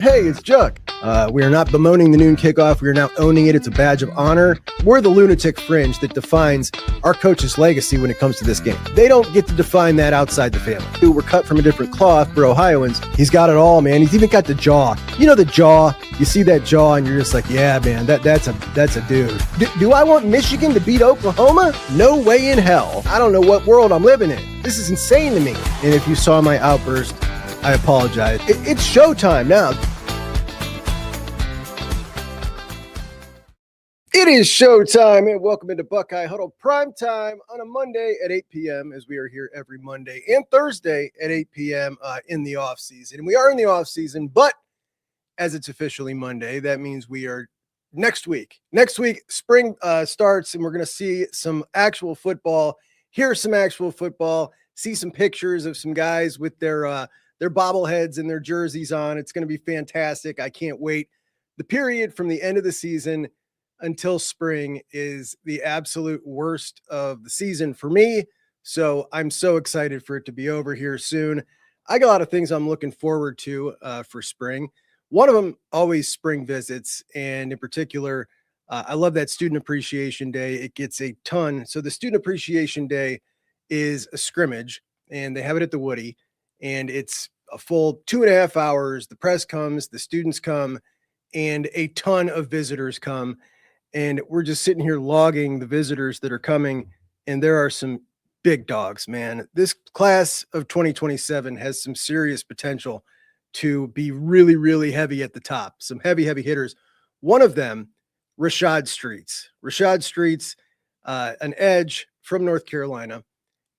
Hey, it's Chuck. We are not bemoaning the noon kickoff. We are now owning it. It's a badge of honor. We're the lunatic fringe that defines our coach's legacy when it comes to this game. They don't get to define that outside the family. We're cut from a different cloth. We're Ohioans. He's got it all, man. He's even got the jaw. You know the jaw. You see that jaw, and you're just like, yeah, man, that's a dude. Do I want Michigan to beat Oklahoma? No way in hell. I don't know what world I'm living in. This is insane to me. And if you saw my outburst, I apologize. It's showtime now. It is showtime, and welcome into Buckeye Huddle Prime Time on a Monday at 8 p.m. as we are here every Monday and Thursday at 8 p.m. In the off season. We are in the off season, but as it's officially Monday, that means we are next week. Next week, spring starts, and we're going to see some actual football, hear some actual football, see some pictures of some guys with their bobbleheads and their jerseys on. It's going to be fantastic. I can't wait. The period from the end of the season until spring is the absolute worst of the season for me. So I'm so excited for it to be over here soon. I got a lot of things I'm looking forward to for spring. One of them, always spring visits. And in particular, I love that Student Appreciation Day. It gets a ton. So the Student Appreciation Day is a scrimmage, and they have it at the Woody. And it's a full 2.5 hours. The press comes, the students come, and a ton of visitors come. And we're just sitting here logging the visitors that are coming. And there are some big dogs, man. This class of 2027 has some serious potential to be really, really heavy at the top. Some heavy, heavy hitters. One of them, Rashad Streets. Rashad Streets, an edge from North Carolina,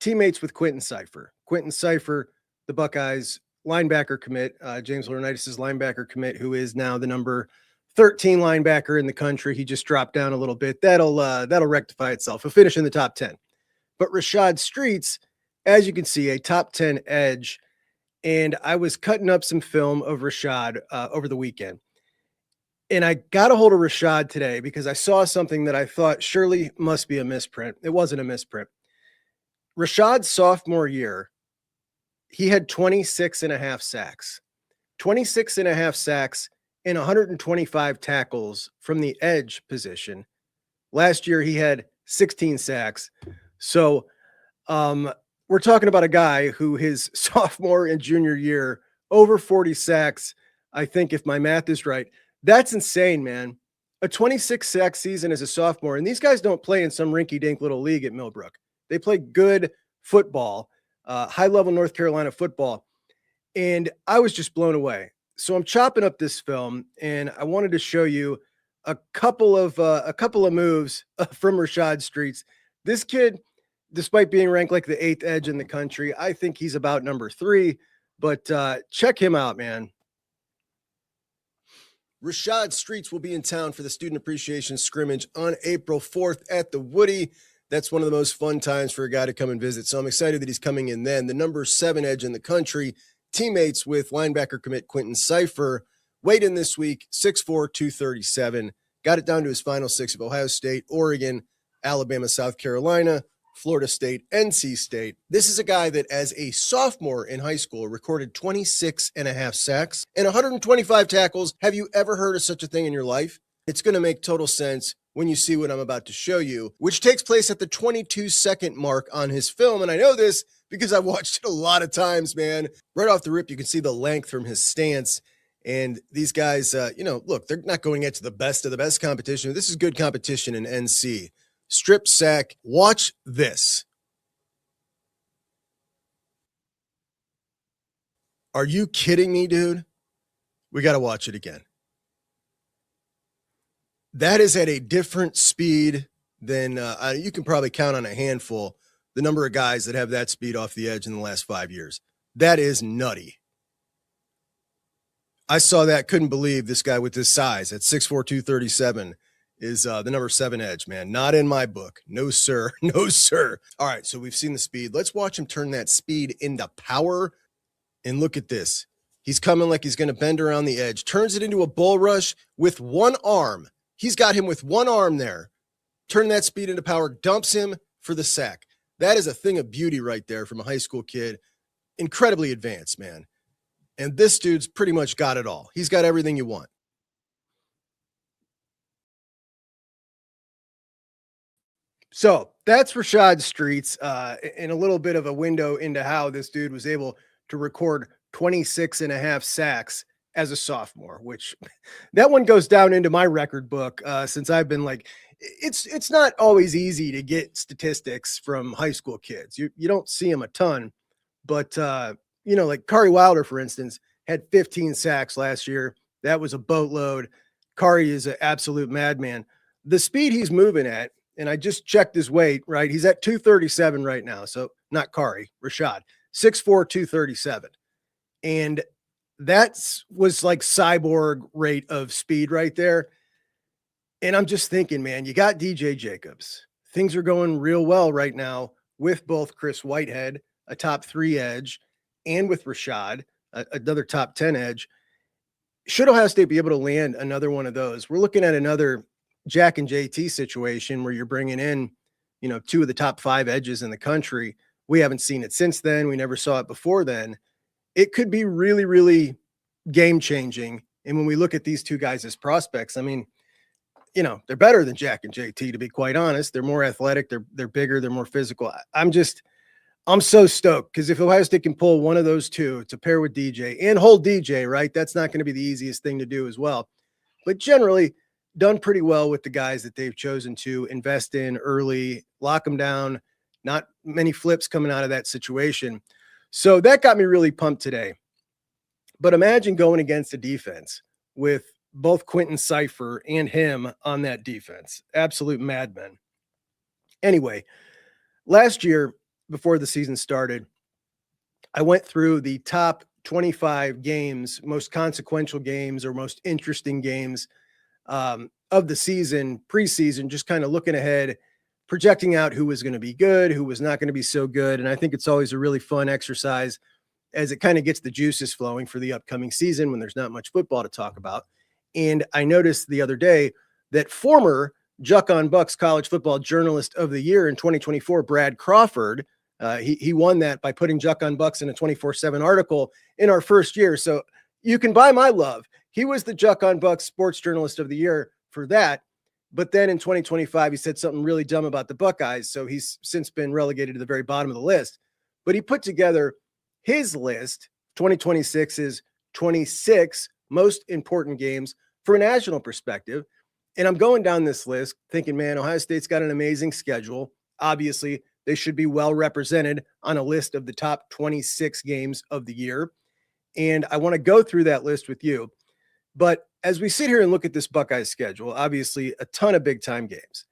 teammates with Quentin Cipher. Quentin Cipher, the Buckeyes linebacker commit, James Laurinaitis' linebacker commit, who is now the number 13 linebacker in the country. He just dropped down a little bit. That'll rectify itself. He'll finish in the top 10. But Rashad Streets, as you can see, a top 10 edge. And I was cutting up some film of Rashad over the weekend. And I got a hold of Rashad today because I saw something that I thought surely must be a misprint. It wasn't a misprint. Rashad's sophomore year, he had 26.5 sacks. 26.5 sacks and 125 tackles from the edge position. Last year, he had 16 sacks. So we're talking about a guy who his sophomore and junior year, over 40 sacks, I think, if my math is right. That's insane, man. A 26 sack season as a sophomore. And these guys don't play in some rinky-dink little league at Millbrook. They play good football, high-level North Carolina football. And I was just blown away. So I'm chopping up this film, and I wanted to show you a couple of moves from Rashad Streets. This kid, despite being ranked like the 8th edge in the country, I think he's about number 3. But check him out, man. Rashad Streets will be in town for the Student Appreciation Scrimmage on April 4th at the Woody. That's one of the most fun times for a guy to come and visit. So I'm excited that he's coming in then. The number 7 edge in the country, teammates with linebacker commit Quentin Cipher, weighed in this week, 6'4", 237. Got it down to his final 6 of Ohio State, Oregon, Alabama, South Carolina, Florida State, NC State. This is a guy that as a sophomore in high school recorded 26.5 sacks and 125 tackles. Have you ever heard of such a thing in your life? It's going to make total sense when you see what I'm about to show you, which takes place at the 22-second mark on his film. And I know this because I've watched it a lot of times, man. Right off the rip, you can see the length from his stance. And these guys, look, they're not going into the best of the best competition. This is good competition in NC. Strip sack. Watch this. Are you kidding me, dude? We got to watch it again. That is at a different speed than you can probably count on a handful the number of guys that have that speed off the edge in the last 5 years. That is nutty. I saw that, couldn't believe this guy with this size at 6'4", 237 is the number 7 edge, man. Not in my book. No, sir. No, sir. All right, so we've seen the speed. Let's watch him turn that speed into power. And look at this. He's coming like he's going to bend around the edge. Turns it into a bull rush with one arm. He's got him with one arm there. Turn that speed into power. Dumps him for the sack. That is a thing of beauty right there from a high school kid. Incredibly advanced, man. And this dude's pretty much got it all. He's got everything you want. So that's Rashad Streets, and a little bit of a window into how this dude was able to record 26 and a half sacks as a sophomore, which that one goes down into my record book since I've been like, it's not always easy to get statistics from high school kids. You don't see them a ton, but like Kari Wilder, for instance, had 15 sacks last year. That was a boatload. Kari is an absolute madman. The speed he's moving at, and I just checked his weight, right? He's at 237 right now. So not Kari, Rashad, 6'4", 237. And that was like cyborg rate of speed right there. And I'm just thinking, man, you got DJ Jacobs. Things are going real well right now with both Chris Whitehead, a top 3 edge, and with Rashad, another top 10 edge. Should Ohio State be able to land another one of those? We're looking at another Jack and JT situation where you're bringing in, 2 of the top 5 edges in the country. We haven't seen it since then. We never saw it before then. It could be really, really game changing. And when we look at these two guys as prospects, I mean, they're better than Jack and JT, to be quite honest. They're more athletic. They're bigger. They're more physical. I'm so stoked because if Ohio State can pull one of those two to pair with DJ and hold DJ, right, that's not going to be the easiest thing to do as well. But generally done pretty well with the guys that they've chosen to invest in early, lock them down, not many flips coming out of that situation. So that got me really pumped today. But imagine going against a defense with both Quentin Cypher and him on that defense. Absolute madmen. Anyway, last year, before the season started, I went through the top 25 games, most consequential games or most interesting games of the season, preseason, just kind of looking ahead, projecting out who was going to be good, who was not going to be so good. And I think it's always a really fun exercise as it kind of gets the juices flowing for the upcoming season when there's not much football to talk about. And I noticed the other day that former Juck on Bucks College Football Journalist of the Year in 2024, Brad Crawford, he won that by putting Juck on Bucks in a 24/7 article in our first year. So you can buy my love. He was the Juck on Bucks Sports Journalist of the Year for that. But then in 2025, he said something really dumb about the Buckeyes. So he's since been relegated to the very bottom of the list. But he put together his list, 2026's 26 most important games from a national perspective. And I'm going down this list thinking, man, Ohio State's got an amazing schedule. Obviously, they should be well represented on a list of the top 26 games of the year. And I want to go through that list with you. But as we sit here and look at this Buckeyes schedule, obviously a ton of big time games.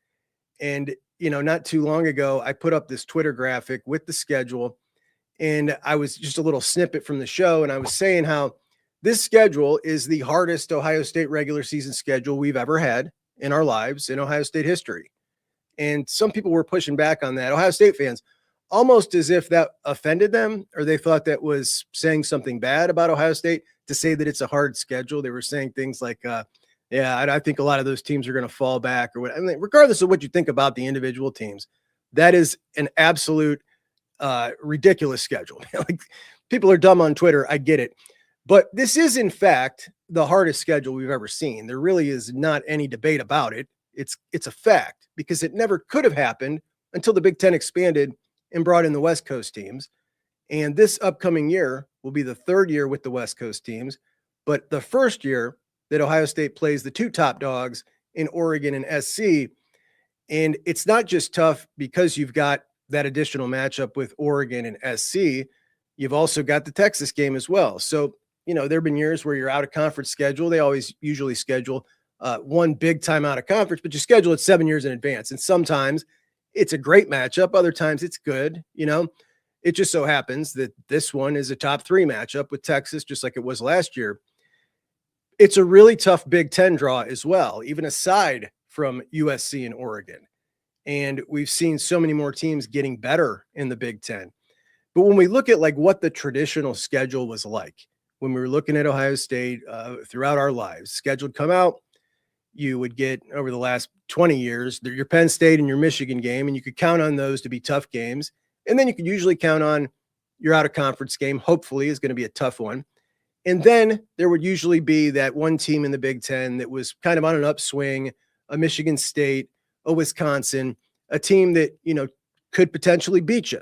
And, not too long ago, I put up this Twitter graphic with the schedule. And I was just a little snippet from the show. And I was saying how this schedule is the hardest Ohio State regular season schedule we've ever had in our lives in Ohio State history. And some people were pushing back on that, Ohio State fans, almost as if that offended them or they thought that was saying something bad about Ohio State to say that it's a hard schedule. They were saying things like, I think a lot of those teams are going to fall back or what. I mean, regardless of what you think about the individual teams, that is an absolute ridiculous schedule. Like, people are dumb on Twitter. I get it. But this is, in fact, the hardest schedule we've ever seen. There really is not any debate about it. It's a fact because it never could have happened until the Big Ten expanded and brought in the West Coast teams. And this upcoming year will be the third year with the West Coast teams, but the first year that Ohio State plays the two top dogs in Oregon and SC. And it's not just tough because you've got that additional matchup with Oregon and SC. You've also got the Texas game as well. So, there have been years where you're out of conference schedule. They always usually schedule one big time out of conference, but you schedule it 7 years in advance. And sometimes it's a great matchup. Other times it's good. It just so happens that this one is a top 3 matchup with Texas, just like it was last year. It's a really tough Big Ten draw as well, even aside from USC and Oregon. And we've seen so many more teams getting better in the Big Ten. But when we look at like what the traditional schedule was like, when we were looking at Ohio State throughout our lives, scheduled come out, you would get over the last 20 years, your Penn State and your Michigan game, and you could count on those to be tough games. And then you could usually count on your out of conference game, hopefully is going to be a tough one. And then there would usually be that one team in the Big Ten that was kind of on an upswing, a Michigan State, a Wisconsin, a team that, could potentially beat you.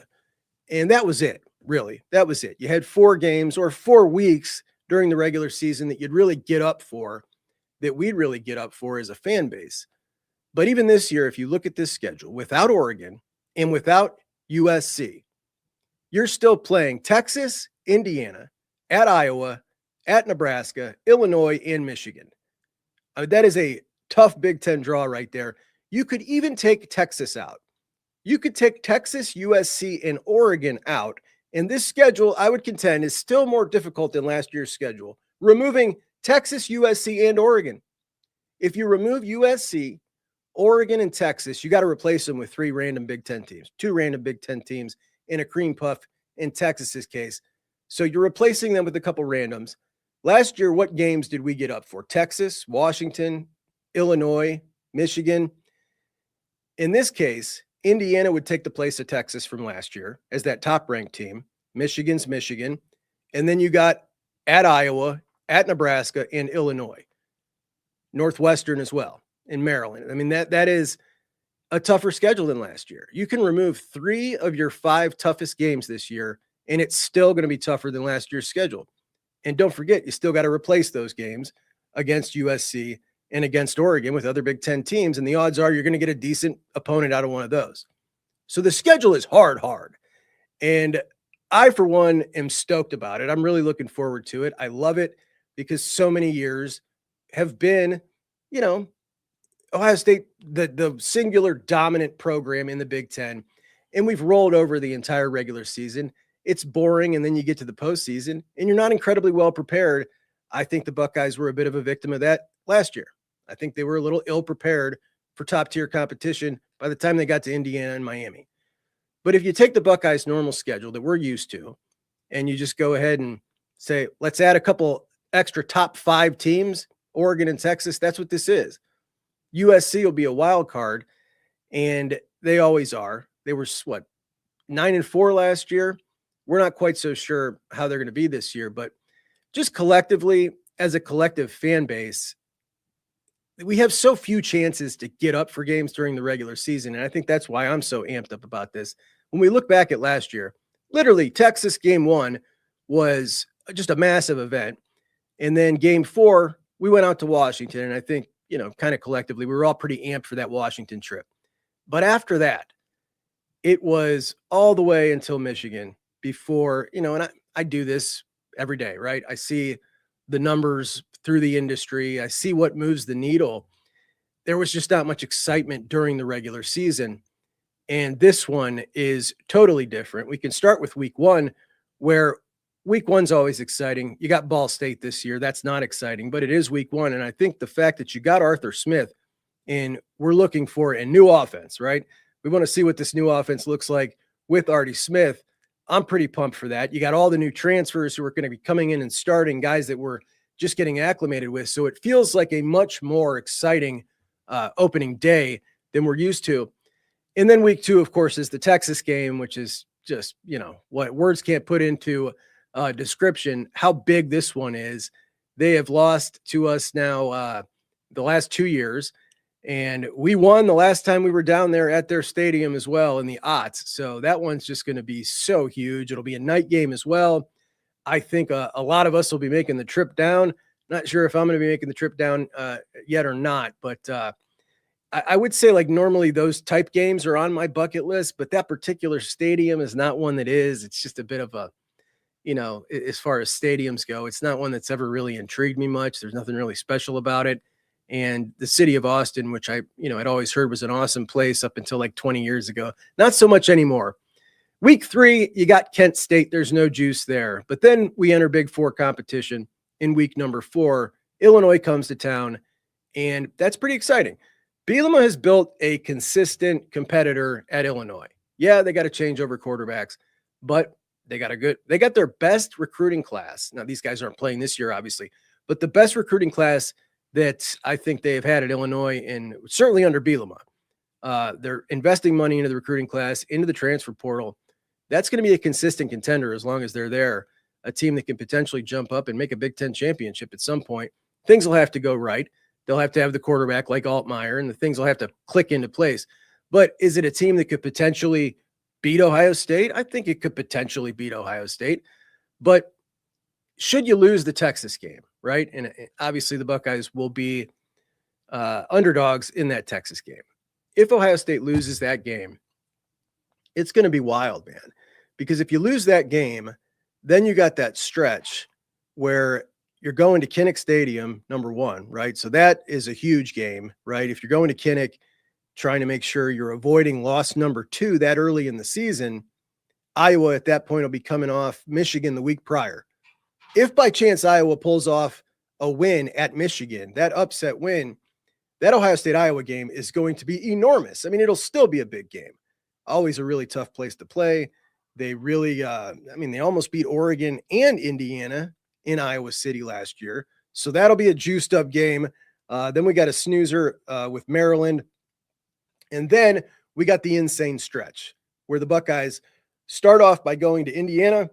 And that was it, really. That was it. You had 4 games or 4 weeks during the regular season that you'd really get up for, that we'd really get up for as a fan base. But even this year, if you look at this schedule, without Oregon and without USC, you're still playing Texas, Indiana, at Iowa, at Nebraska, Illinois, and Michigan. That is a tough Big Ten draw right there. You could even take Texas out. You could take Texas, USC, and Oregon out. And this schedule, I would contend, is still more difficult than last year's schedule, removing Texas, USC, and Oregon. If you remove USC, Oregon, and Texas, you got to replace them with 3 random Big Ten teams, 2 random Big Ten teams in a cream puff in Texas's case. So you're replacing them with a couple randoms. Last year, what games did we get up for? Texas, Washington, Illinois, Michigan. In this case, Indiana would take the place of Texas from last year as that top-ranked team. Michigan's Michigan. And then you got at Iowa, at Nebraska, and Illinois. Northwestern as well, in Maryland. I mean, that is a tougher schedule than last year. You can remove 3 of your 5 toughest games this year, and it's still going to be tougher than last year's schedule. And don't forget, you still got to replace those games against USC and against Oregon with other Big Ten teams. And the odds are you're going to get a decent opponent out of one of those. So the schedule is hard. And I, for one, am stoked about it. I'm really looking forward to it. I love it because so many years have been, Ohio State, the singular dominant program in the Big Ten. And we've rolled over the entire regular season. It's boring. And then you get to the postseason and you're not incredibly well prepared. I think the Buckeyes were a bit of a victim of that last year. I think they were a little ill prepared for top tier competition by the time they got to Indiana and Miami. But if you take the Buckeyes' normal schedule that we're used to, and you just go ahead and say, let's add a couple extra top 5 teams, Oregon and Texas, that's what this is. USC will be a wild card, and they always are. They were 9-4 last year. We're not quite so sure how they're going to be this year, but just collectively, as a collective fan base, we have so few chances to get up for games during the regular season. And I think that's why I'm so amped up about this. When we look back at last year, literally Texas game 1 was just a massive event. And then game 4, we went out to Washington. And I think, kind of collectively, we were all pretty amped for that Washington trip. But after that, it was all the way until Michigan before, and I do this every day, right? I see the numbers through the industry. I see what moves the needle. There was just not much excitement during the regular season. And this one is totally different. We can start with week 1, where week 1's always exciting. You got Ball State this year. That's not exciting, but it is week 1. And I think the fact that you got Arthur Smith and we're looking for a new offense, right? We want to see what this new offense looks like with Artie Smith. I'm pretty pumped for that. You got all the new transfers who are going to be coming in and starting, guys that we're just getting acclimated with. So it feels like a much more exciting opening day than we're used to. And then week 2, of course, is the Texas game, which is just, what words can't put into description how big this one is. They have lost to us now the last 2 years. And we won the last time we were down there at their stadium as well in the aughts. So that one's just going to be so huge. It'll be a night game as well. I think a lot of us will be making the trip down. Not sure if I'm going to be making the trip down yet or not, but I would say normally those type games are on my bucket list, but that particular stadium is not one that is. It's just a bit of a, as far as stadiums go, it's not one that's ever really intrigued me much. There's nothing really special about it. And the city of Austin, which I'd always heard was an awesome place up until 20 years ago, not so much anymore. Week 3, you got Kent State. There's no juice there. But then we enter Big 4 competition in week number 4. Illinois comes to town, and that's pretty exciting. Bielema has built a consistent competitor at Illinois. Yeah, they got to change over quarterbacks, but they got their best recruiting class. Now, these guys aren't playing this year, obviously, but the best recruiting class that I think they've had at Illinois, and certainly under Bielema. They're investing money into the recruiting class, into the transfer portal. That's going to be a consistent contender as long as they're there. a team that can potentially jump up and make a Big Ten championship at some point. Things will have to go right. They'll have to have the quarterback like Altmaier, and the things will have to click into place. But is it a team that could potentially beat Ohio State? I think it could potentially beat Ohio State. But should you lose the Texas game, right? And obviously the Buckeyes will be underdogs in that Texas game. If Ohio State loses that game, it's going to be wild, man. Because if you lose that game, then you got that stretch where you're going to Kinnick Stadium, number one, right? So that is a huge game, right? If you're going to Kinnick, trying to make sure you're avoiding loss number 2 that early in the season, Iowa at that point will be coming off Michigan the week prior. If by chance Iowa pulls off a win at Michigan, that upset win, that Ohio State-Iowa game is going to be enormous. I mean, it'll still be a big game. Always a really tough place to play. They really, they almost beat Oregon and Indiana in Iowa City last year. So that'll be a juiced up game. Then we got a snoozer with Maryland. And then we got the insane stretch where the Buckeyes start off by going to Indiana,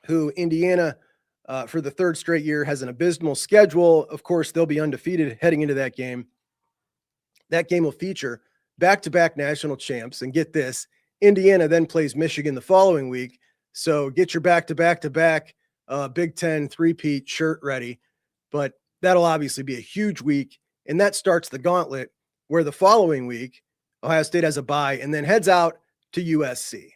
who Indiana for the third straight year has an abysmal schedule. Of course, they'll be undefeated heading into that game. That game will feature back-to-back national champs. And get this, Indiana then plays Michigan the following week. So get your back-to-back-to-back Big Ten three-peat shirt ready. But that'll obviously be a huge week. And that starts the gauntlet where the following week, Ohio State has a bye and then heads out to USC.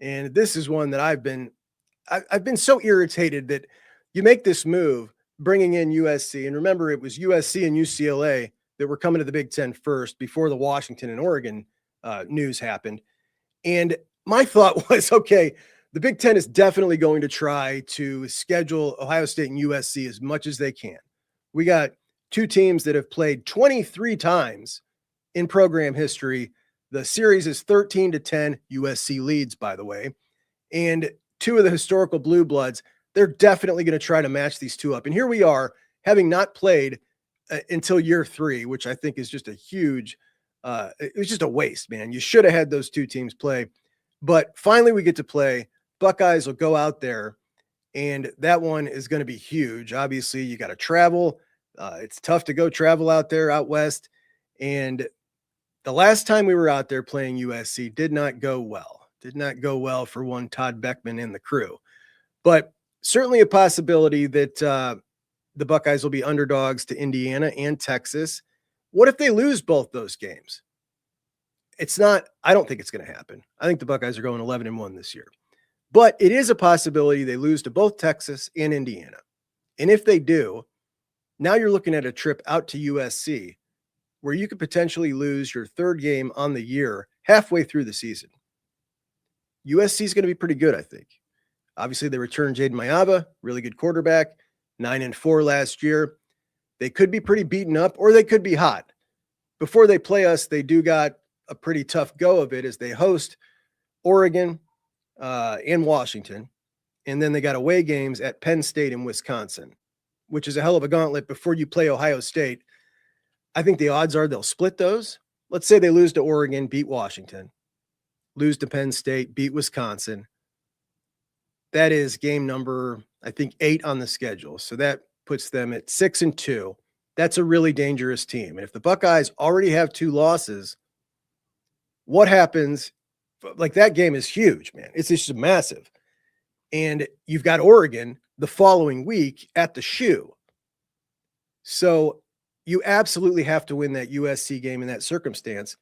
And this is one that I've been so irritated that you make this move, bringing in USC. And remember, it was USC and UCLA that were coming to the Big Ten first before the Washington and Oregon news happened. And my thought was, okay, the Big Ten is definitely going to try to schedule Ohio State and USC as much as they can. We got two teams that have played 23 times in program history. The series is 13-10. USC leads, by the way. And two of the historical blue bloods, they're definitely going to try to match these two up. And here we are, having not played until year 3, which I think is just a huge, it was just a waste, man. You should have had those two teams play. But finally we get to play. Buckeyes will go out there, and that one is going to be huge. Obviously, you got to travel. It's tough to go travel out there, out west. And the last time we were out there playing USC did not go well. Did not go well for one Todd Beckman and the crew. But certainly a possibility that the Buckeyes will be underdogs to Indiana and Texas. What if they lose both those games? I don't think it's going to happen. I think the Buckeyes are going 11-1 this year. But it is a possibility they lose to both Texas and Indiana. And if they do, now you're looking at a trip out to USC where you could potentially lose your third game on the year halfway through the season. USC is going to be pretty good, I think. Obviously, they returned Jaden Mayava, really good quarterback, 9-4 last year. They could be pretty beaten up, or they could be hot. Before they play us, they do got a pretty tough go of it as they host Oregon and Washington. And then they got away games at Penn State and Wisconsin, which is a hell of a gauntlet before you play Ohio State. I think the odds are they'll split those. Let's say they lose to Oregon, beat Washington, lose to Penn State, beat Wisconsin. That is game number, I think, 8 on the schedule. So that puts them at 6-2. That's a really dangerous team. And if the Buckeyes already have 2 losses, what happens? Like, that game is huge, man. It's just massive. And you've got Oregon the following week at the Shoe. So you absolutely have to win that USC game in that circumstance.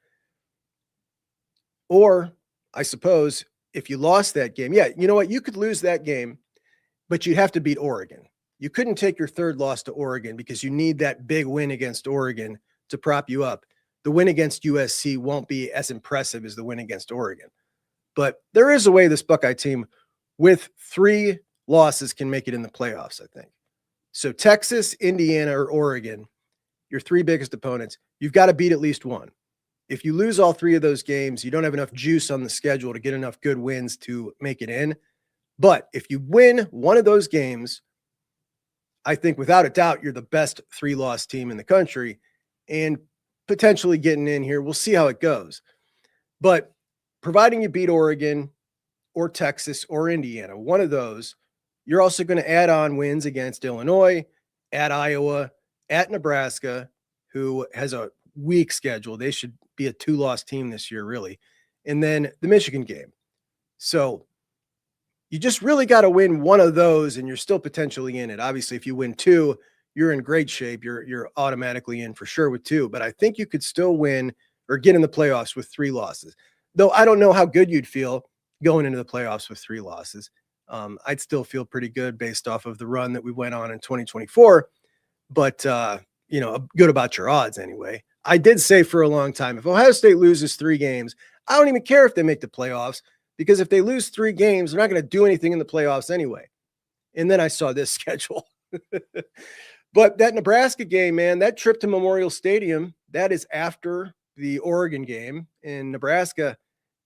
Or, I suppose, if you lost that game, yeah, you know what? You could lose that game, but you'd have to beat Oregon. You couldn't take your third loss to Oregon because you need that big win against Oregon to prop you up. The win against USC won't be as impressive as the win against Oregon. But there is a way this Buckeye team with 3 losses can make it in the playoffs, I think. So Texas, Indiana, or Oregon, your 3 biggest opponents, you've got to beat at least one. If you lose all 3 of those games, you don't have enough juice on the schedule to get enough good wins to make it in. But if you win one of those games, I think without a doubt, you're the best 3-loss team in the country and potentially getting in here. We'll see how it goes. But providing you beat Oregon or Texas or Indiana, one of those, you're also going to add on wins against Illinois, at Iowa, at Nebraska, who has a weak schedule. They should be a 2-loss team this year, really. And then the Michigan game. So you just really got to win one of those and you're still potentially in it. Obviously, if you win 2, you're in great shape. You're automatically in for sure with 2, but I think you could still win or get in the playoffs with 3 losses. Though I don't know how good you'd feel going into the playoffs with 3 losses. I'd still feel pretty good based off of the run that we went on in 2024, but good about your odds anyway. I did say for a long time, if Ohio State loses 3 games, I don't even care if they make the playoffs, because if they lose 3 games, they're not going to do anything in the playoffs anyway. And then I saw this schedule. But that Nebraska game, man, that trip to Memorial Stadium, that is after the Oregon game in Nebraska.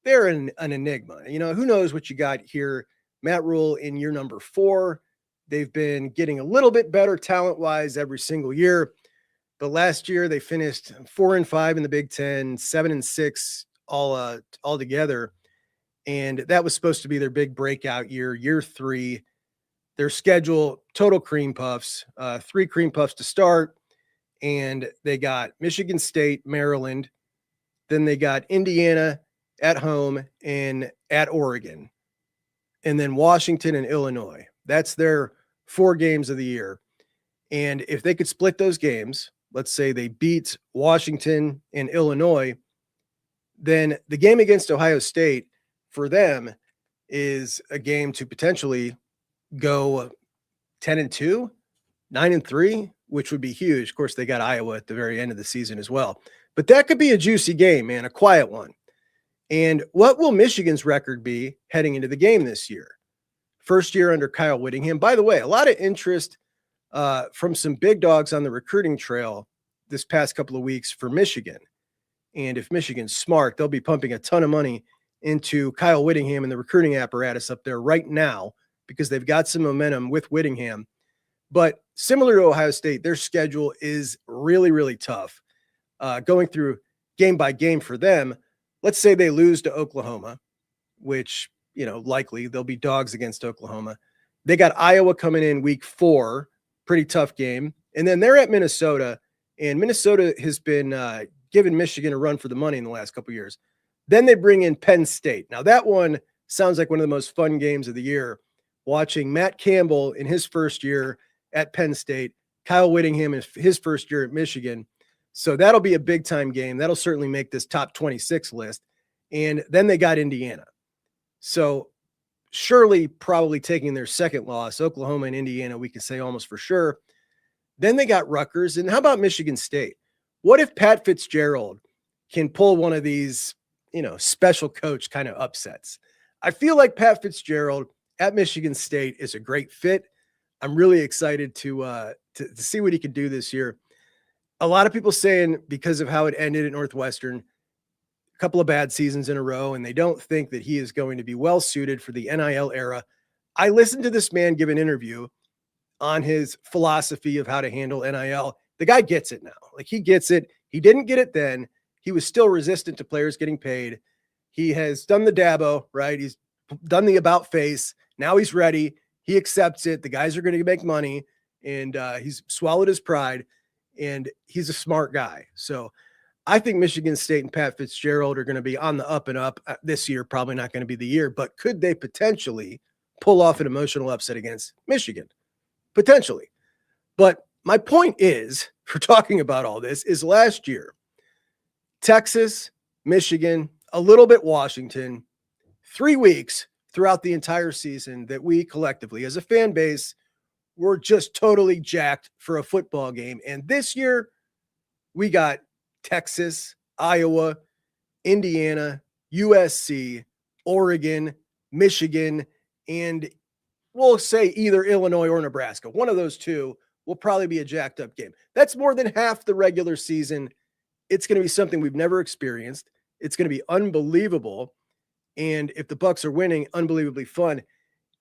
They're an enigma. Who knows what you got here. Matt Rule in year number 4. They've been getting a little bit better talent-wise every single year. But last year they finished 4-5 in the Big Ten, 7-6 all together. And that was supposed to be their big breakout year 3. Their schedule, total cream puffs, 3 cream puffs to start. And they got Michigan State, Maryland. Then they got Indiana at home and at Oregon. And then Washington and Illinois. That's their 4 games of the year. And if they could split those games, let's say they beat Washington and Illinois, then the game against Ohio State for them is a game to potentially go 10-2, 9-3, which would be huge. Of course, they got Iowa at the very end of the season as well. But that could be a juicy game, man, a quiet one. And what will Michigan's record be heading into the game this year? First year under Kyle Whittingham. By the way, a lot of interest from some big dogs on the recruiting trail this past couple of weeks for Michigan. And if Michigan's smart, they'll be pumping a ton of money into Kyle Whittingham and the recruiting apparatus up there right now, because they've got some momentum with Whittingham. But similar to Ohio State, their schedule is really, really tough. Going through game by game for them, let's say they lose to Oklahoma, which, likely they'll be dogs against Oklahoma. They got Iowa coming in week 4, pretty tough game. And then they're at Minnesota, and Minnesota has been giving Michigan a run for the money in the last couple of years. Then they bring in Penn State. Now that one sounds like one of the most fun games of the year, watching Matt Campbell in his first year at Penn State, Kyle Whittingham in his first year at Michigan. So that'll be a big time game. That'll certainly make this top 26 list. And then they got Indiana. So surely probably taking their second loss, Oklahoma and Indiana, we can say almost for sure. Then they got Rutgers. And how about Michigan State? What if Pat Fitzgerald can pull one of these, special coach kind of upsets? I feel like Pat Fitzgerald at Michigan State is a great fit. I'm really excited to see what he can do this year. A lot of people saying because of how it ended at Northwestern, a couple of bad seasons in a row, and they don't think that he is going to be well suited for the NIL era. I listened to this man give an interview on his philosophy of how to handle NIL. The guy gets it now. Like, he gets it. He didn't get it then. He was still resistant to players getting paid. He has done the Dabo, right? He's done the about face. Now he's ready. He accepts it. The guys are going to make money, and he's swallowed his pride, and he's a smart guy. So I think Michigan State and Pat Fitzgerald are going to be on the up and up this year. Probably not going to be the year, but could they potentially pull off an emotional upset against Michigan? Potentially. But my point is, for talking about all this, is last year, Texas, Michigan, a little bit Washington, 3 weeks throughout the entire season that we collectively as a fan base were just totally jacked for a football game. And this year we got Texas, Iowa, Indiana, USC, Oregon, Michigan, and we'll say either Illinois or Nebraska. One of those two will probably be a jacked up game. That's more than half the regular season. It's going to be something we've never experienced. It's going to be unbelievable. And if the Bucks are winning, unbelievably fun.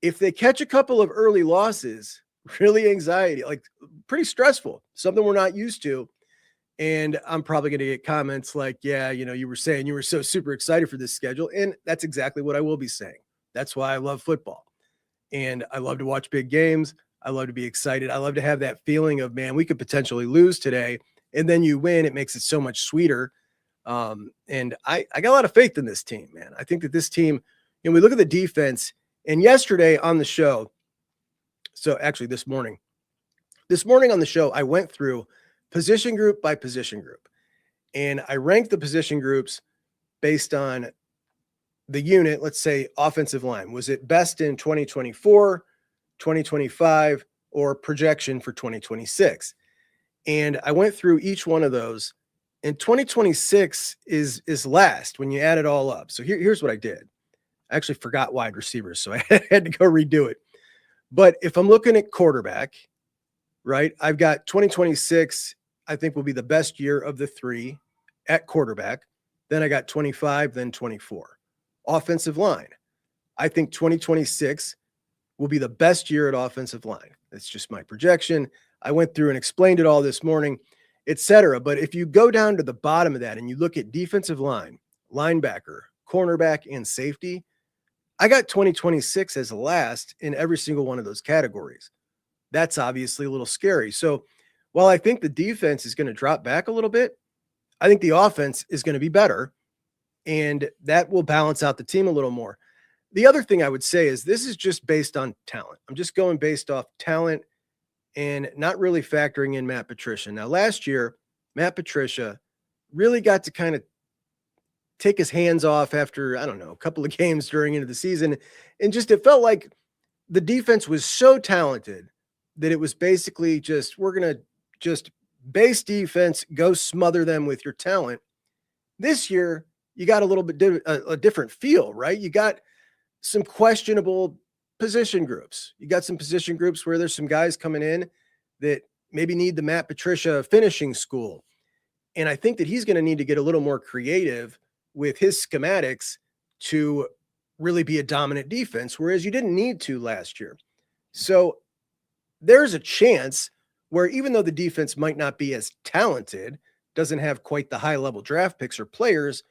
If they catch a couple of early losses, really anxiety, like pretty stressful, something we're not used to. And I'm probably going to get comments like, yeah, you were saying you were so super excited for this schedule. And that's exactly what I will be saying. That's why I love football. And I love to watch big games. I love to be excited. I love to have that feeling of, man, we could potentially lose today. And then you win. It makes it so much sweeter. And I got a lot of faith in this team, man. I think that this team, we look at the defense, and yesterday on the show, so actually this morning on the show, I went through position group by position group, and I ranked the position groups based on the unit. Let's say offensive line. Was it best in 2024, 2025, or projection for 2026? And I went through each one of those, and 2026 is last when you add it all up. So here's what I did. I actually forgot wide receivers, so I had to go redo it. But if I'm looking at quarterback, right, I've got 2026, I think will be the best year of the three at quarterback. Then I got 25, then 24. Offensive line, I think 2026 will be the best year at offensive line. That's just my projection. I went through and explained it all this morning, etc. But if you go down to the bottom of that and you look at defensive line, linebacker, cornerback, and safety, I got 2026 as last in every single one of those categories. That's obviously a little scary. So while I think the defense is going to drop back a little bit, I think the offense is going to be better, and that will balance out the team a little more. The other thing I would say is this is just based on talent. I'm just going based off talent and not really factoring in Matt Patricia. Now, last year, Matt Patricia really got to kind of take his hands off after, I don't know, a couple of games during into the season. And just, it felt like the defense was so talented that it was basically just, we're going to just base defense, go smother them with your talent. This year, you got a little bit a different feel, right? You got some questionable position groups. You got some position groups where there's some guys coming in that maybe need the Matt Patricia finishing school. And I think that he's going to need to get a little more creative with his schematics to really be a dominant defense, whereas you didn't need to last year. So there's a chance where even though the defense might not be as talented, doesn't have quite the high level draft picks or players,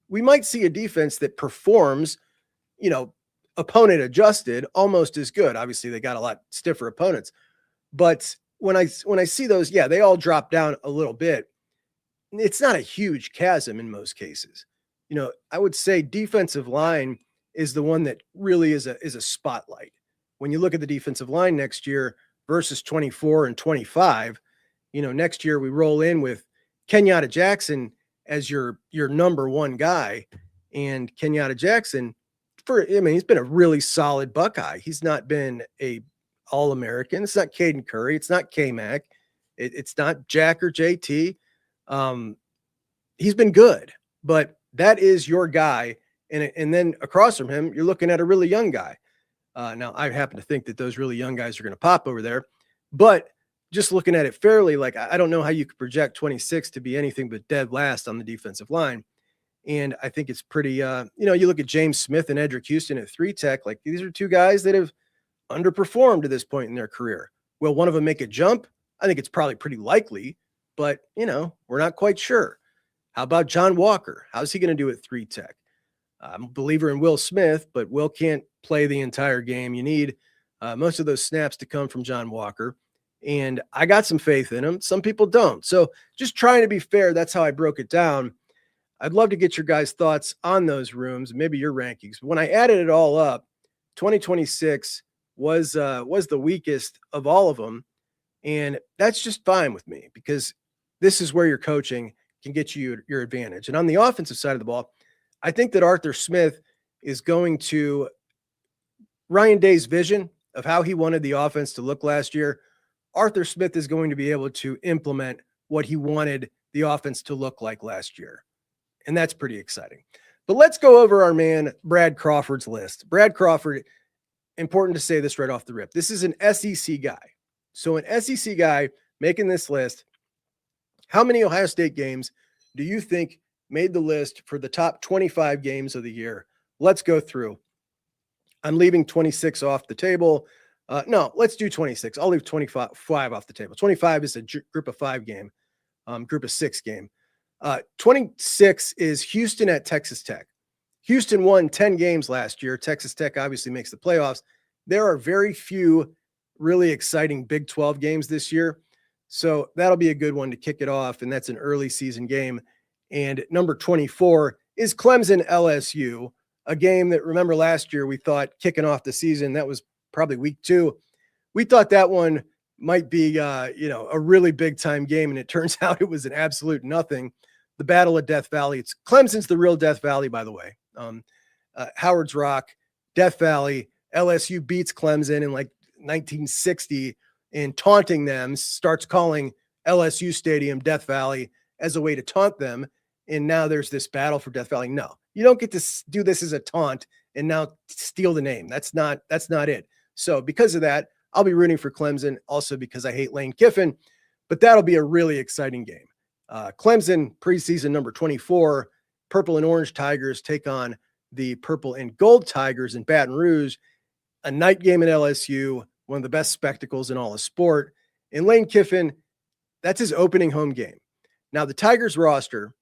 we might see a defense that performs, opponent adjusted almost as good. Obviously they got a lot stiffer opponents, but when I see those, yeah, they all drop down a little bit. It's not a huge chasm in most cases. I would say defensive line is the one that really is a spotlight. When you look at the defensive line next year versus 24 and 25, next year we roll in with Kenyatta Jackson as your number one guy. And Kenyatta Jackson, he's been a really solid Buckeye. He's not been a All-American. It's not Caden Curry. It's not K-Mac. It's not Jack or JT. He's been good, but that is your guy. And then across from him, you're looking at a really young guy. Now, I happen to think that those really young guys are going to pop over there, but just looking at it fairly, like, I don't know how you could project 26 to be anything but dead last on the defensive line. And I think it's pretty, you look at James Smith and Edric Houston at 3-Tech, like these are two guys that have underperformed to this point in their career. Will one of them make a jump? I think it's probably pretty likely, but, we're not quite sure. How about John Walker? How's he going to do at 3-Tech? I'm a believer in Will Smith, but Will can't play the entire game. You need most of those snaps to come from John Walker. And I got some faith in him. Some people don't. So just trying to be fair, that's how I broke it down. I'd love to get your guys' thoughts on those rooms, maybe your rankings. When I added it all up, 2026 was the weakest of all of them. And that's just fine with me because this is where your coaching can get you your advantage. And on the offensive side of the ball, I think that Arthur Smith is going to Ryan Day's vision of how he wanted the offense to look last year. Arthur Smith is going to be able to implement what he wanted the offense to look like last year. And that's pretty exciting. But let's go over our man, Brad Crawford's list. Brad Crawford, important to say this right off the rip. This is an SEC guy. So an SEC guy making this list, how many Ohio State games do you think made the list for the top 25 games of the year? Let's go through. I'm leaving 26 off the table. No, let's do 26. I'll leave 25 off the table. 25 is a group of 5 game, group of 6 game. 26 is Houston at Texas Tech. Houston won 10 games last year. Texas Tech obviously makes the playoffs. there are very few really exciting Big 12 games this year. So that'll be a good one to kick it off. And that's an early season game. And number 24 is Clemson LSU, a game that, remember, last year we thought kicking off the season, that was probably week 2. We thought that one might be, a really big time game. And it turns out it was an absolute nothing. The Battle of Death Valley. It's Clemson's the real Death Valley, by the way. Howard's Rock, Death Valley. LSU beats Clemson in like 1960 and taunting them, starts calling LSU Stadium Death Valley as a way to taunt them. And now there's this battle for Death Valley. No, you don't get to do this as a taunt and now steal the name. That's not it. So because of that, I'll be rooting for Clemson, also because I hate Lane Kiffin, but that'll be a really exciting game. Clemson preseason number 24, Purple and Orange Tigers take on the Purple and Gold Tigers in Baton Rouge, a night game at LSU, one of the best spectacles in all of sport. And Lane Kiffin, that's his opening home game. Now the Tigers roster,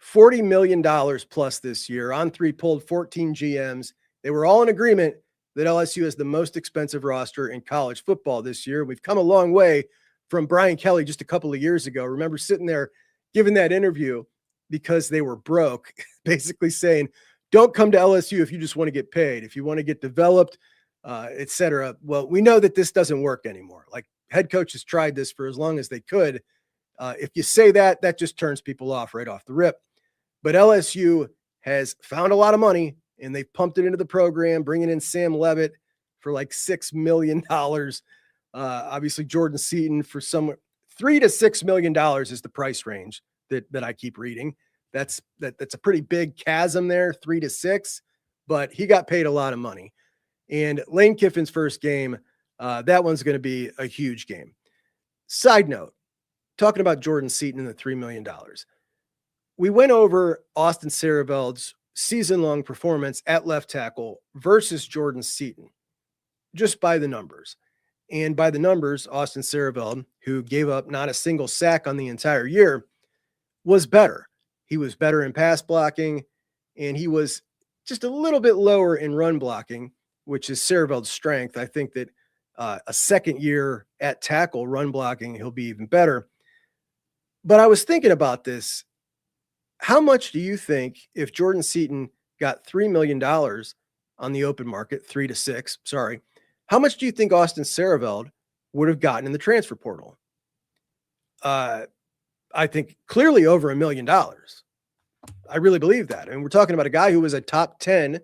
$40 million plus this year. On3 pulled 14 GMs. They were all in agreement that LSU is the most expensive roster in college football this year. We've come a long way from Brian Kelly just a couple of years ago. Remember sitting there giving that interview because they were broke, basically saying, don't come to LSU if you just want to get paid, if you want to get developed, et cetera. Well, we know that this doesn't work anymore. Like, head coaches tried this for as long as they could. If you say that, that just turns people off right off the rip. But LSU has found a lot of money, and they've pumped it into the program, bringing in Sam Levitt for like $6 million. Obviously, Jordan Seaton for $3 to $6 million is the price range that I keep reading. That's a pretty big chasm there, 3 to 6, but he got paid a lot of money. And Lane Kiffin's first game, that one's going to be a huge game. Side note, talking about Jordan Seaton and the $3 million. We went over Austin Saraveld's season-long performance at left tackle versus Jordan Seaton, just by the numbers. And by the numbers, Austin Saraveld, who gave up not a single sack on the entire year, was better. He was better in pass blocking, and he was just a little bit lower in run blocking, which is Saraveld's strength. I think that a second year at tackle run blocking, he'll be even better. But I was thinking about this. How much do you think if Jordan Seaton got $3 million on the open market, 3 to 6, sorry, how much do you think Austin Saraveld would have gotten in the transfer portal? I think clearly over $1 million. I really believe that. And we're talking about a guy who was a top 10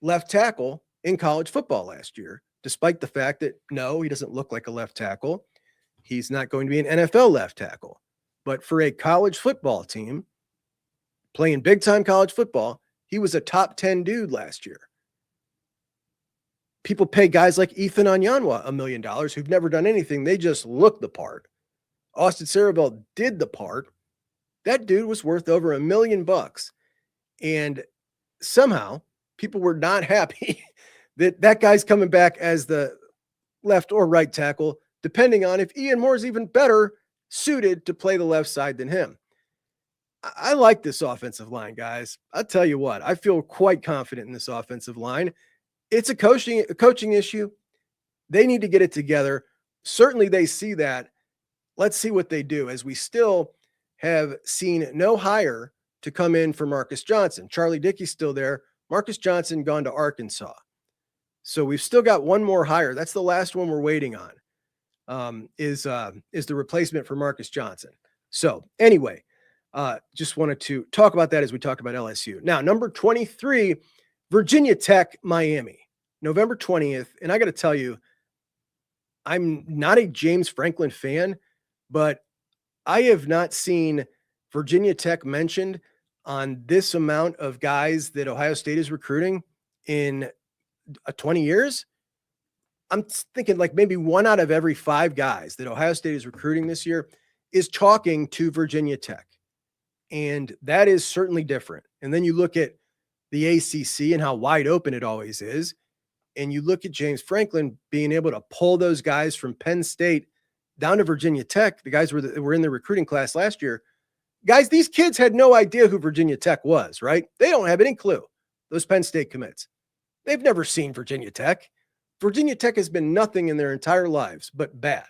left tackle in college football last year, despite the fact that, no, he doesn't look like a left tackle. He's not going to be an NFL left tackle. But for a college football team playing big time college football, he was a top 10 dude last year. People pay guys like Ethan Onyanwa $1 million who've never done anything. They just look the part. Austin Saraveld did the part. That dude was worth over $1 million. And somehow people were not happy that guy's coming back as the left or right tackle, depending on if Ian Moore's even better suited to play the left side than him. I like this offensive line, guys. I'll tell you what, I feel quite confident in this offensive line. It's a coaching issue. They need to get it together. Certainly they see that. Let's see what they do, as we still have seen no hire to come in for Marcus Johnson. Charlie Dickey's still there. Marcus Johnson gone to Arkansas. So we've still got one more hire. That's the last one we're waiting on, is the replacement for Marcus Johnson. So anyway, just wanted to talk about that as we talk about LSU. Now, number 23, Virginia Tech, Miami, November 20th. And I got to tell you, I'm not a James Franklin fan, but I have not seen Virginia Tech mentioned on this amount of guys that Ohio State is recruiting in 20 years. I'm thinking like maybe 1 out of every 5 guys that Ohio State is recruiting this year is talking to Virginia Tech. And that is certainly different. And then you look at the ACC and how wide open it always is. And you look at James Franklin being able to pull those guys from Penn State down to Virginia Tech, the guys were in the recruiting class last year. Guys, these kids had no idea who Virginia Tech was, right? They don't have any clue, those Penn State commits. They've never seen Virginia Tech. Virginia Tech has been nothing in their entire lives but bad.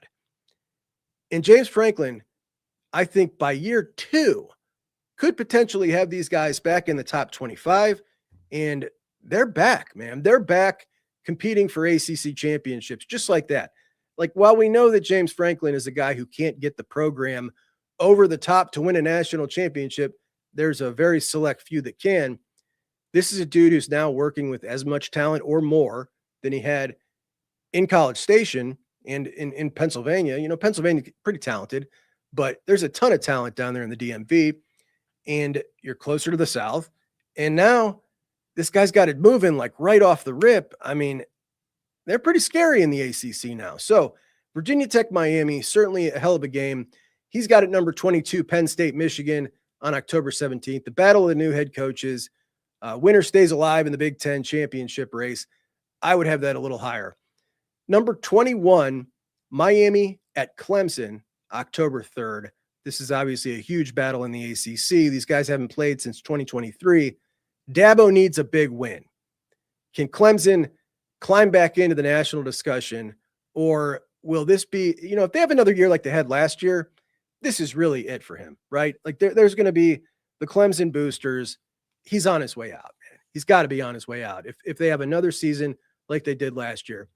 And James Franklin, I think by year 2, could potentially have these guys back in the top 25. And they're back, man. They're back competing for ACC championships just like that. Like, while we know that James Franklin is a guy who can't get the program over the top to win a national championship, there's a very select few that can. This is a dude who's now working with as much talent or more than he had in College Station and in Pennsylvania. You know, Pennsylvania, pretty talented, but there's a ton of talent down there in the DMV, and you're closer to the South. And now this guy's got it moving like right off the rip. I mean, they're pretty scary in the ACC now. So Virginia Tech, Miami, certainly a hell of a game. He's got at number 22, Penn State, Michigan on October 17th. The battle of the new head coaches. Winner stays alive in the Big Ten championship race. I would have that a little higher. Number 21, Miami at Clemson, October 3rd. This is obviously a huge battle in the ACC. These guys haven't played since 2023. Dabo needs a big win. Can Clemson climb back into the national discussion, or will this be, you know, if they have another year like they had last year, this is really it for him, right? Like there's going to be the Clemson boosters. He's on his way out, man. He's got to be on his way out. If they have another season like they did last year,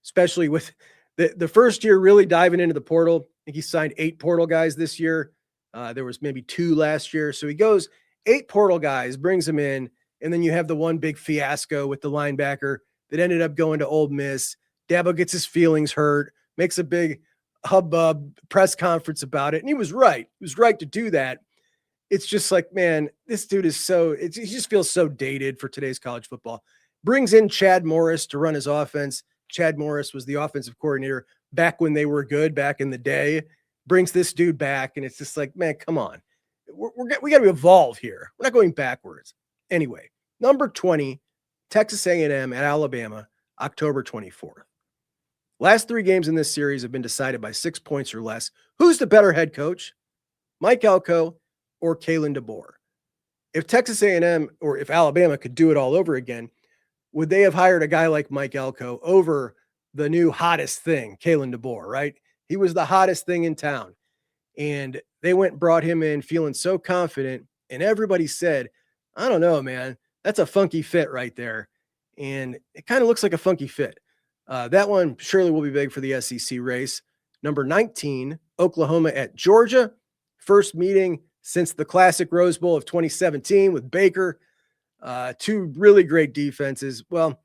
especially with the first year really diving into the portal. I think he signed 8 portal guys this year. There was maybe 2 last year. So he goes 8 portal guys, brings them in, and then you have the one big fiasco with the linebacker that ended up going to Ole Miss. Dabo gets his feelings hurt, makes a big hubbub press conference about it. And he was right. He was right to do that. It's just like, man, this dude is he just feels so dated for today's college football. Brings in Chad Morris to run his offense. Chad Morris was the offensive coordinator back when they were good, back in the day. Brings this dude back, and it's just like, man, come on. We got to evolve here. We're not going backwards. Anyway, number 20, Texas A&M at Alabama, October 24th. Last 3 games in this series have been decided by 6 points or less. Who's the better head coach? Mike Elko or Kalen DeBoer? If Texas A&M or if Alabama could do it all over again, would they have hired a guy like Mike Elko over the new hottest thing, Kalen DeBoer, right? He was the hottest thing in town. And they went and brought him in feeling so confident. And everybody said, I don't know, man, that's a funky fit right there. And it kind of looks like a funky fit. That one surely will be big for the SEC race. Number 19, Oklahoma at Georgia. First meeting since the classic Rose Bowl of 2017 with Baker. 2 really great defenses. Well,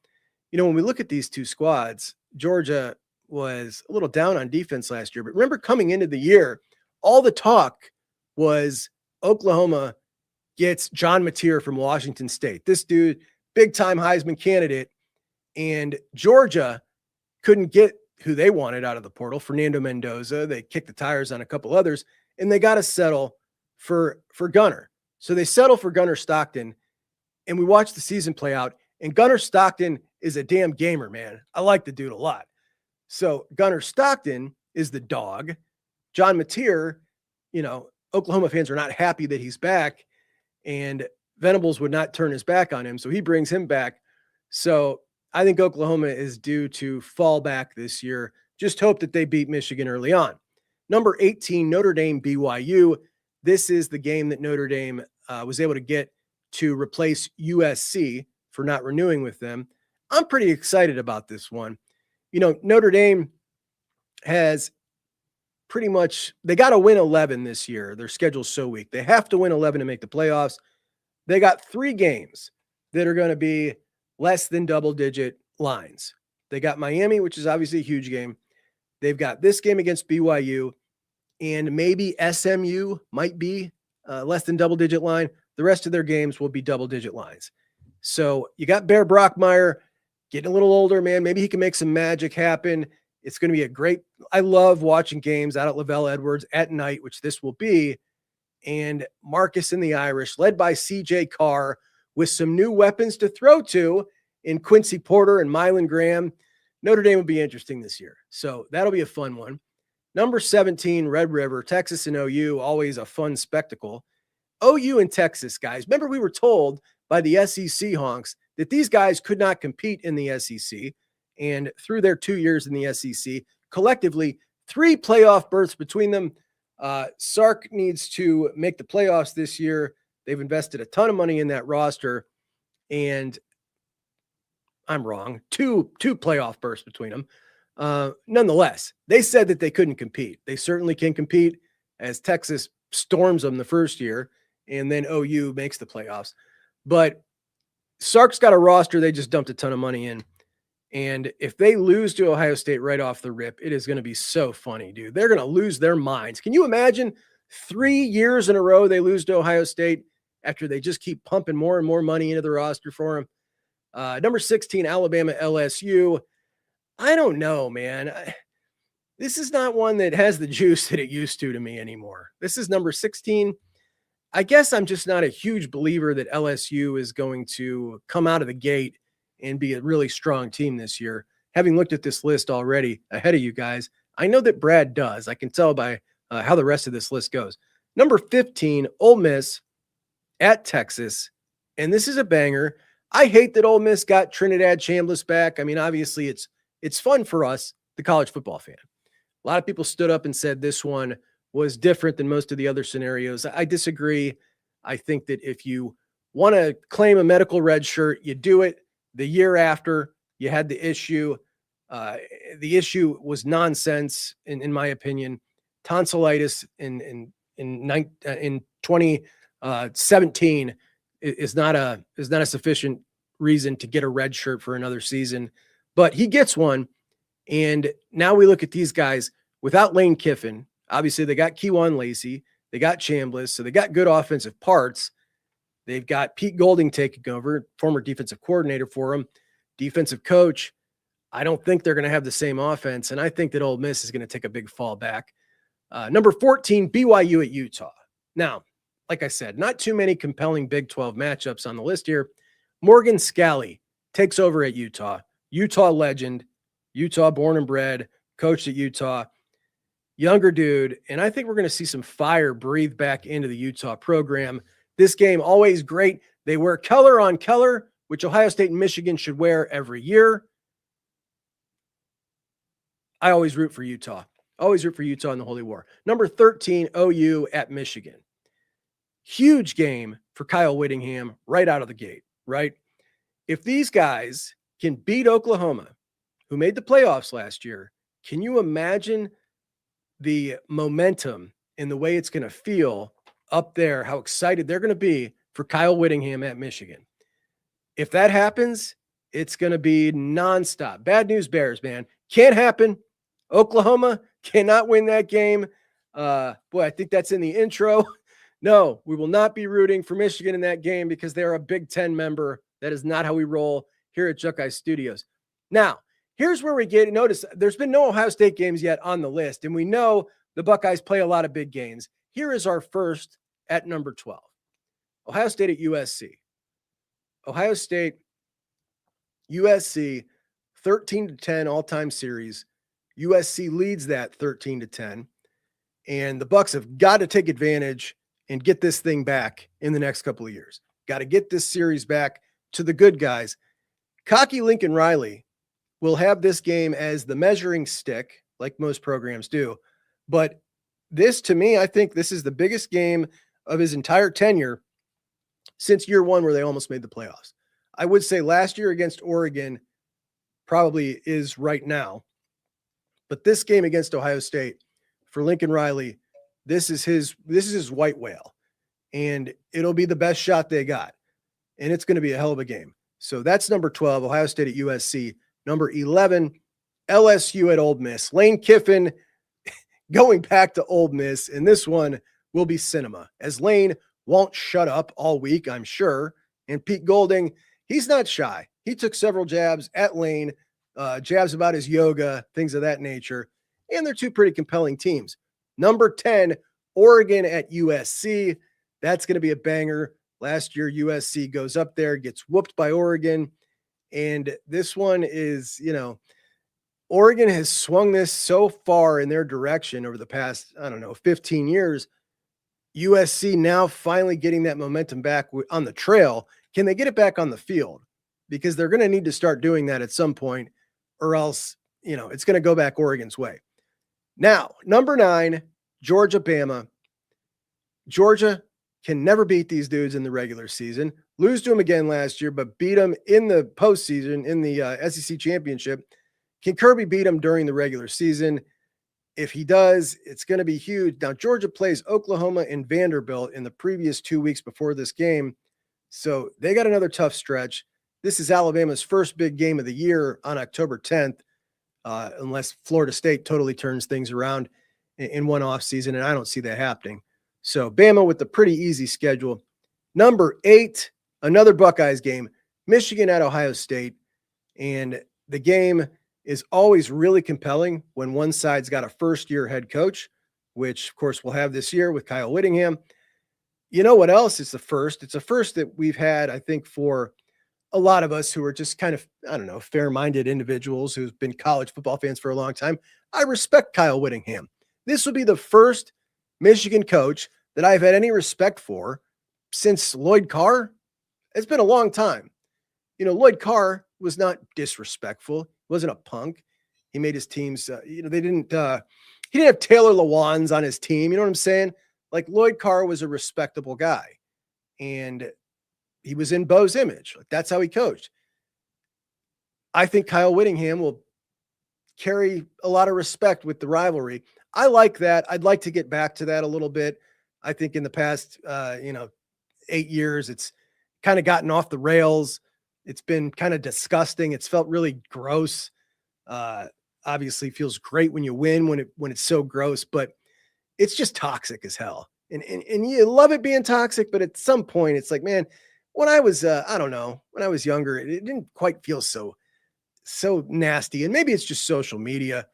you know, when we look at these 2 squads, Georgia was a little down on defense last year. But remember, coming into the year, all the talk was Oklahoma gets John Mateer from Washington State. This dude, big-time Heisman candidate. And Georgia couldn't get who they wanted out of the portal, Fernando Mendoza. They kicked the tires on a couple others, and they got to settle for Gunner. So they settle for Gunner Stockton, and we watched the season play out, and Gunner Stockton is a damn gamer, man. I like the dude a lot. So Gunner Stockton is the dog. John Mateer, you know, Oklahoma fans are not happy that he's back, and Venables would not turn his back on him, so he brings him back. So I think Oklahoma is due to fall back this year. Just hope that they beat Michigan early on. Number 18, Notre Dame BYU. This is the game that Notre Dame was able to get to replace USC for not renewing with them. I'm pretty excited about this one. You know, Notre Dame has pretty much, they got to win 11 this year. Their schedule's so weak. They have to win 11 to make the playoffs. They got 3 games that are going to be less than double-digit lines. They got Miami, which is obviously a huge game. They've got this game against BYU, and maybe SMU might be less than double-digit line. The rest of their games will be double-digit lines. So you got Bear Brockmeyer getting a little older, man. Maybe he can make some magic happen. It's going to be a great – I love watching games out at Lavelle Edwards at night, which this will be. And Marcus and the Irish, led by C.J. Carr, with some new weapons to throw to in Quincy Porter and Mylan Graham. Notre Dame will be interesting this year. So that'll be a fun one. Number 17, Red River, Texas and OU, always a fun spectacle. OU and Texas, guys. Remember, we were told by the SEC honks that these guys could not compete in the SEC. And through their 2 years in the SEC, collectively, 3 playoff berths between them. Sark needs to make the playoffs this year. They've invested a ton of money in that roster, and I'm wrong. Two playoff berths between them. Nonetheless, they said that they couldn't compete. They certainly can compete, as Texas storms them the first year, and then OU makes the playoffs. But Sark's got a roster they just dumped a ton of money in. And if they lose to Ohio State right off the rip, it is going to be so funny, dude. They're going to lose their minds. Can you imagine 3 years in a row they lose to Ohio State after they just keep pumping more and more money into the roster for them? Number 16, Alabama, LSU. I don't know, man. This is not one that has the juice that it used to me anymore. This is number 16. I guess I'm just not a huge believer that LSU is going to come out of the gate and be a really strong team this year. Having looked at this list already ahead of you guys, I know that Brad does. I can tell by how the rest of this list goes. Number 15, Ole Miss at Texas. And this is a banger. I hate that Ole Miss got Trinidad Chambliss back. I mean, obviously it's fun for us, the college football fan. A lot of people stood up and said this one was different than most of the other scenarios. I disagree. I think that if you want to claim a medical red shirt, you do it. The year after, you had the issue. The issue was nonsense, in my opinion. Tonsillitis in 2017 is not a sufficient reason to get a red shirt for another season. But he gets one, and now we look at these guys without Lane Kiffin. Obviously, they got Kejuan Lacey, they got Chambliss, so they got good offensive parts. They've got Pete Golding taking over, former defensive coordinator for them, defensive coach. I don't think they're going to have the same offense, and I think that Ole Miss is going to take a big fall back. Number 14, BYU at Utah. Now, like I said, not too many compelling Big 12 matchups on the list here. Morgan Scalley takes over at Utah. Utah legend, Utah born and bred, coached at Utah. Younger dude, and I think we're going to see some fire breathe back into the Utah program. This game, always great. They wear color on color, which Ohio State and Michigan should wear every year. I always root for Utah. Always root for Utah in the Holy War. Number 13, OU at Michigan. Huge game for Kyle Whittingham right out of the gate, right? If these guys can beat Oklahoma, who made the playoffs last year, can you imagine the momentum and the way it's going to feel up there, how excited they're going to be for Kyle Whittingham at Michigan? If that happens, it's going to be nonstop. Bad news bears, man. Can't happen. Oklahoma cannot win that game. Boy, I think that's in the intro. No, we will not be rooting for Michigan in that game because they're a Big Ten member. That is not how we roll here at Buckeyes Studios. Now, here's where we get, notice there's been no Ohio State games yet on the list, and we know the Buckeyes play a lot of big games. Here is our first at number 12. Ohio State at USC. Ohio State, USC, 13-10 all-time series. USC leads that 13-10. And the Bucks have got to take advantage and get this thing back in the next couple of years. Got to get this series back to the good guys. Cocky Lincoln Riley will have this game as the measuring stick, like most programs do. But this, to me, I think this is the biggest game of his entire tenure since year one, where they almost made the playoffs. I would say last year against Oregon probably is right now. But this game against Ohio State for Lincoln Riley, this is his white whale. And it'll be the best shot they got. And it's going to be a hell of a game. So that's number 12, Ohio State at USC. Number 11, LSU at Ole Miss. Lane Kiffin going back to Ole Miss. And this one will be cinema, as Lane won't shut up all week, I'm sure. And Pete Golding, he's not shy. He took several jabs at Lane, jabs about his yoga, things of that nature. And they're two pretty compelling teams. Number 10, Oregon at USC. That's going to be a banger. Last year, USC goes up there, gets whooped by Oregon. And this one is, Oregon has swung this so far in their direction over the past, 15 years. USC now finally getting that momentum back on the trail. Can they get it back on the field? Because they're going to need to start doing that at some point, or else, it's going to go back Oregon's way. Now, number 9, Georgia, Bama. Georgia can never beat these dudes in the regular season. Lose to them again last year, but beat them in the postseason in the SEC championship. Can Kirby beat them during the regular season? If he does, it's going to be huge. Now, Georgia plays Oklahoma and Vanderbilt in the previous 2 weeks before this game. So they got another tough stretch. This is Alabama's first big game of the year on October 10th, unless Florida State totally turns things around in one offseason, and I don't see that happening. So Bama with the pretty easy schedule. Number 8, another Buckeyes game, Michigan at Ohio State. And the game is always really compelling when one side's got a first-year head coach, which, of course, we'll have this year with Kyle Whittingham. You know what else is the first? It's a first that we've had, I think, for a lot of us who are just kind of, fair-minded individuals who've been college football fans for a long time. I respect Kyle Whittingham. This will be the first Michigan coach that I've had any respect for since Lloyd Carr. It's been a long time. Lloyd Carr was not disrespectful. He wasn't a punk. He made his teams, he didn't have Taylor Lewans on his team. You know what I'm saying? Like, Lloyd Carr was a respectable guy, and he was in Bo's image. Like, that's how he coached. I think Kyle Whittingham will carry a lot of respect with the rivalry. I like that. I'd like to get back to that a little bit. I think in the past, 8 years, it's kind of gotten off the rails. It's been kind of disgusting. It's felt really gross. Obviously feels great when you win, when it's so gross, but it's just toxic as hell. And you love it being toxic, but at some point it's like, man, when I was, when I was younger, it didn't quite feel so nasty. And maybe it's just social media,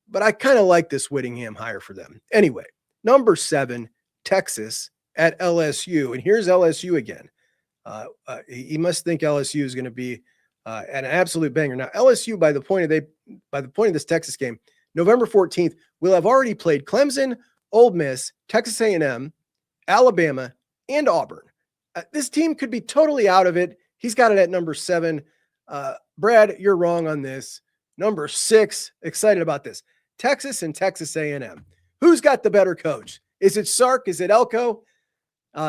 but I kind of like this Whittingham hire for them. Anyway, number 7, Texas at LSU. And here's LSU again. He must think LSU is going to be an absolute banger. Now, LSU, by the point of this Texas game, November 14th, will have already played Clemson, Ole Miss, Texas A&M, Alabama, and Auburn. This team could be totally out of it. He's got it at number 7. Brad, you're wrong on this. Number 6, excited about this. Texas and Texas A&M. Who's got the better coach? Is it Sark? Is it Elko?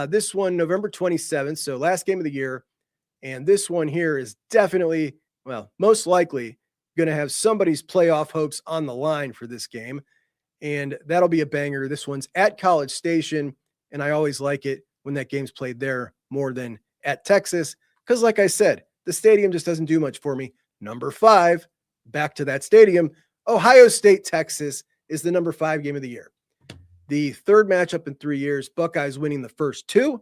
This one, November 27th, so last game of the year. And this one here is definitely, most likely going to have somebody's playoff hopes on the line for this game. And that'll be a banger. This one's at College Station, and I always like it when that game's played there more than at Texas, because like I said, the stadium just doesn't do much for me. Number 5, back to that stadium, Ohio State, Texas is the number 5 game of the year. The third matchup in 3 years, Buckeyes winning the first 2.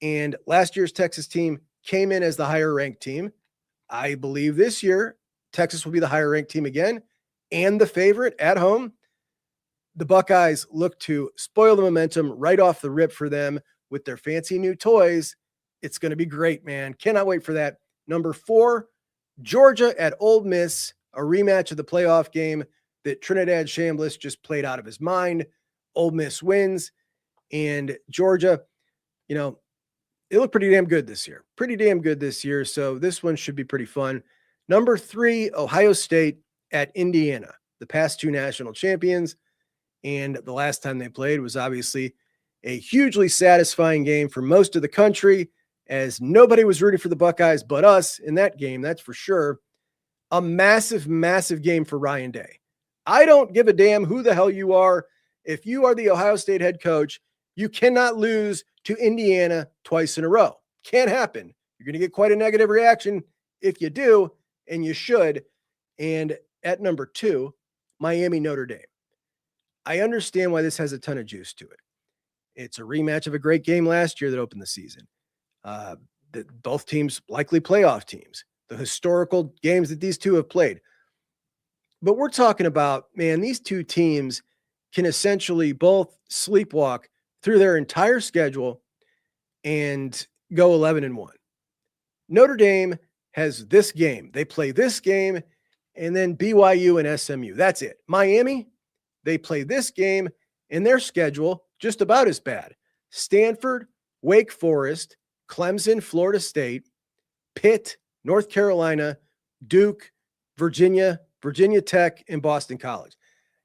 And last year's Texas team came in as the higher ranked team. I believe this year, Texas will be the higher ranked team again and the favorite at home. The Buckeyes look to spoil the momentum right off the rip for them with their fancy new toys. It's going to be great, man. Cannot wait for that. Number 4, Georgia at Ole Miss, a rematch of the playoff game that Trinidad Chambliss just played out of his mind. Ole Miss wins, and Georgia, it looked pretty damn good this year. So this one should be pretty fun. Number 3, Ohio State at Indiana, the past 2 national champions. And the last time they played was obviously a hugely satisfying game for most of the country, as nobody was rooting for the Buckeyes but us in that game. That's for sure. A massive, massive game for Ryan Day. I don't give a damn who the hell you are. If you are the Ohio State head coach, you cannot lose to Indiana twice in a row. Can't happen. You're going to get quite a negative reaction if you do, and you should. And at number 2, Miami, Notre Dame. I understand why this has a ton of juice to it. It's a rematch of a great game last year that opened the season. Both teams likely playoff teams, the historical games that these two have played. But we're talking about, man, these two teams can essentially both sleepwalk through their entire schedule and go 11-1. Notre Dame has this game. They play this game and then BYU and SMU. That's it. Miami, they play this game and their schedule just about as bad. Stanford, Wake Forest, Clemson, Florida State, Pitt, North Carolina, Duke, Virginia Tech, and Boston College.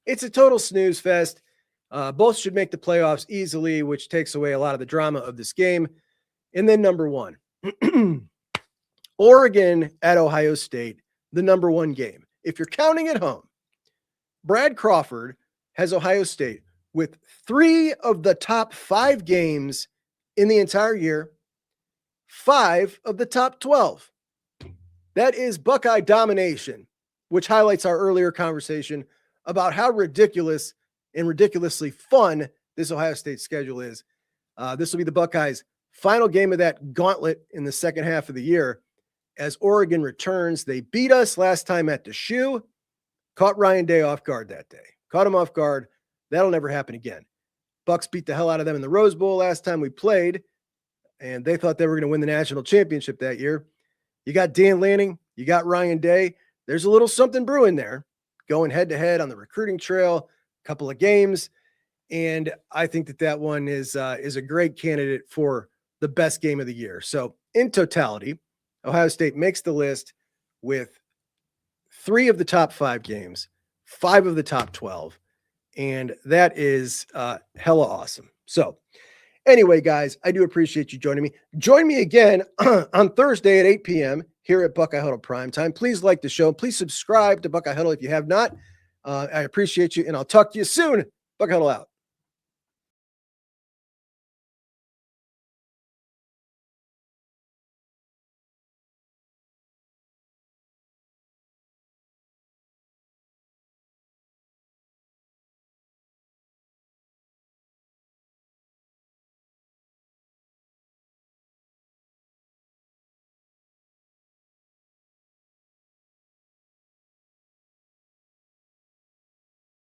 It's a total snooze fest. Both should make the playoffs easily, which takes away a lot of the drama of this game. And then number one, Oregon at Ohio State, the number one game. If you're counting at home, Brad Crawford has Ohio State with 3 of the top 5 games in the entire year, 5 of the top 12. That is Buckeye domination, which highlights our earlier conversation about how ridiculous and ridiculously fun this Ohio State schedule is. This will be the Buckeyes' final game of that gauntlet in the second half of the year as Oregon returns. They beat us last time at the Shoe, caught Ryan Day off guard that day. Caught him off guard. That'll never happen again. Bucks beat the hell out of them in the Rose Bowl last time we played, and they thought they were going to win the national championship that year. You got Dan Lanning. You got Ryan Day. There's a little something brewing there, going head-to-head on the recruiting trail, a couple of games, and I think that one is a great candidate for the best game of the year. So in totality, Ohio State makes the list with 3 of the top 5 games, 5 of the top 12, and that is hella awesome. So anyway, guys, I do appreciate you joining me. Join me again on Thursday at 8 p.m. here at Buckeye Huddle Primetime. Please like the show. Please subscribe to Buckeye Huddle if you have not. I appreciate you, and I'll talk to you soon. Buckeye Huddle out.